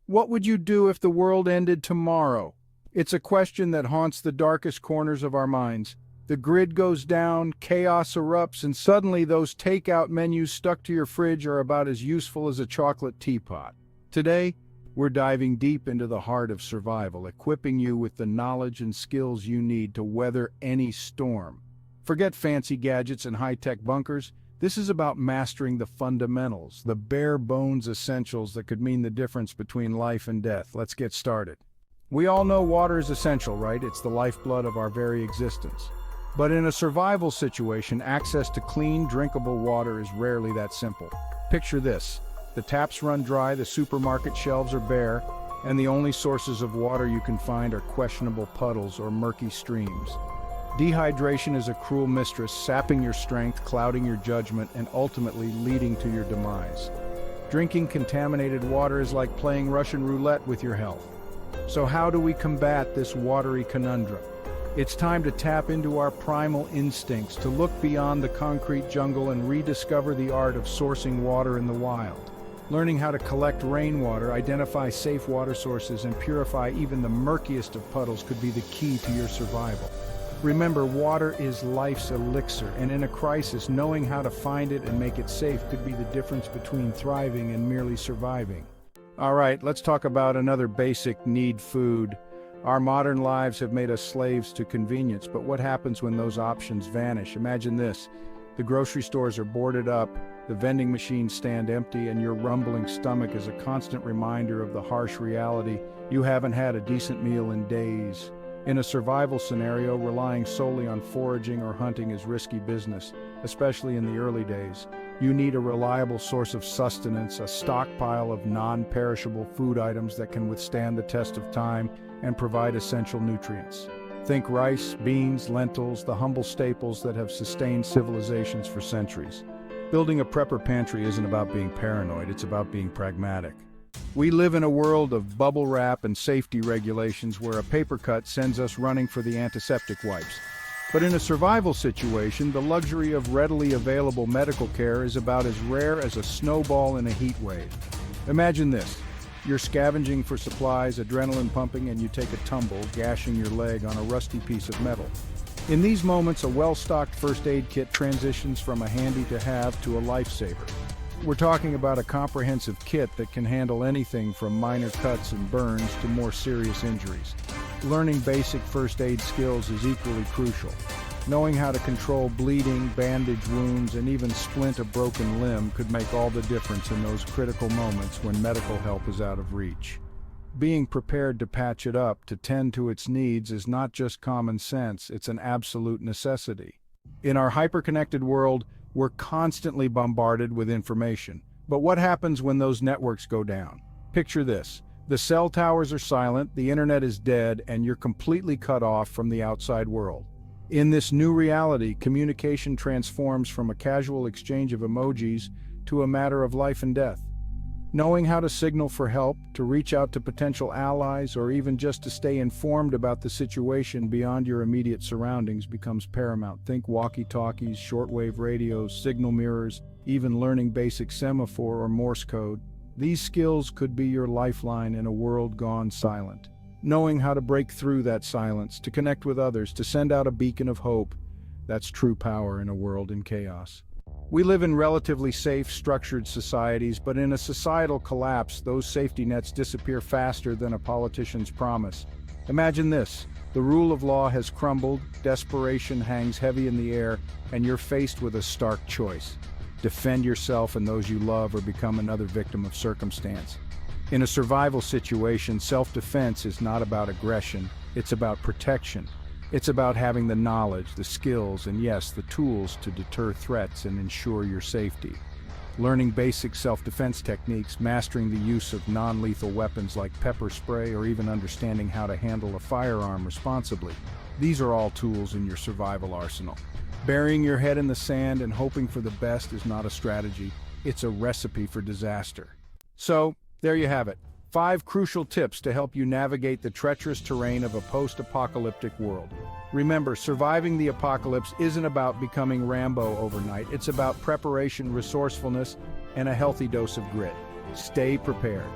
What would you do if the world ended tomorrow? It's a question that haunts the darkest corners of our minds. The grid goes down, chaos erupts, and suddenly those takeout menus stuck to your fridge are about as useful as a chocolate teapot. Today, we're diving deep into the heart of survival, equipping you with the knowledge and skills you need to weather any storm. Forget fancy gadgets and high-tech bunkers. This is about mastering the fundamentals, the bare-bones essentials that could mean the difference between life and death. Let's get started. We all know water is essential, right? It's the lifeblood of our very existence. But in a survival situation, access to clean, drinkable water is rarely that simple. Picture this. The taps run dry, the supermarket shelves are bare, and the only sources of water you can find are questionable puddles or murky streams. Dehydration is a cruel mistress, sapping your strength, clouding your judgment, and ultimately leading to your demise. Drinking contaminated water is like playing Russian roulette with your health. So how do we combat this watery conundrum? It's time to tap into our primal instincts, to look beyond the concrete jungle and rediscover the art of sourcing water in the wild. Learning how to collect rainwater, identify safe water sources, and purify even the murkiest of puddles could be the key to your survival. Remember, water is life's elixir, and in a crisis, knowing how to find it and make it safe could be the difference between thriving and merely surviving. All right, let's talk about another basic need: food. Our modern lives have made us slaves to convenience, but what happens when those options vanish? Imagine this. The grocery stores are boarded up, the vending machines stand empty, and your rumbling stomach is a constant reminder of the harsh reality: you haven't had a decent meal in days. In a survival scenario, relying solely on foraging or hunting is risky business, especially in the early days. You need a reliable source of sustenance, a stockpile of non-perishable food items that can withstand the test of time and provide essential nutrients. Think rice, beans, lentils, the humble staples that have sustained civilizations for centuries. Building a prepper pantry isn't about being paranoid, it's about being pragmatic. We live in a world of bubble wrap and safety regulations where a paper cut sends us running for the antiseptic wipes. But in a survival situation, the luxury of readily available medical care is about as rare as a snowball in a heat wave. Imagine this. You're scavenging for supplies, adrenaline pumping, and you take a tumble, gashing your leg on a rusty piece of metal. In these moments, a well-stocked first aid kit transitions from a handy-to-have to a lifesaver. We're talking about a comprehensive kit that can handle anything from minor cuts and burns to more serious injuries. Learning basic first aid skills is equally crucial. Knowing how to control bleeding, bandage wounds, and even splint a broken limb could make all the difference in those critical moments when medical help is out of reach. Being prepared to patch it up, to tend to its needs, is not just common sense, it's an absolute necessity. In our hyper-connected world, we're constantly bombarded with information. But what happens when those networks go down? Picture this. The cell towers are silent, the internet is dead, and you're completely cut off from the outside world. In this new reality, communication transforms from a casual exchange of emojis to a matter of life and death. Knowing how to signal for help, to reach out to potential allies, or even just to stay informed about the situation beyond your immediate surroundings becomes paramount. Think walkie-talkies, shortwave radios, signal mirrors, even learning basic semaphore or Morse code. These skills could be your lifeline in a world gone silent. Knowing how to break through that silence, to connect with others, to send out a beacon of hope, that's true power in a world in chaos. We live in relatively safe, structured societies, but in a societal collapse, those safety nets disappear faster than a politician's promise. Imagine this. The rule of law has crumbled, desperation hangs heavy in the air, and you're faced with a stark choice. Defend yourself and those you love, or become another victim of circumstance. In a survival situation, self-defense is not about aggression, it's about protection. It's about having the knowledge, the skills, and yes, the tools to deter threats and ensure your safety. Learning basic self-defense techniques, mastering the use of non-lethal weapons like pepper spray, or even understanding how to handle a firearm responsibly. These are all tools in your survival arsenal. Burying your head in the sand and hoping for the best is not a strategy, it's a recipe for disaster. So, there you have it. 5 crucial tips to help you navigate the treacherous terrain of a post-apocalyptic world. Remember, surviving the apocalypse isn't about becoming Rambo overnight. It's about preparation, resourcefulness, and a healthy dose of grit. Stay prepared.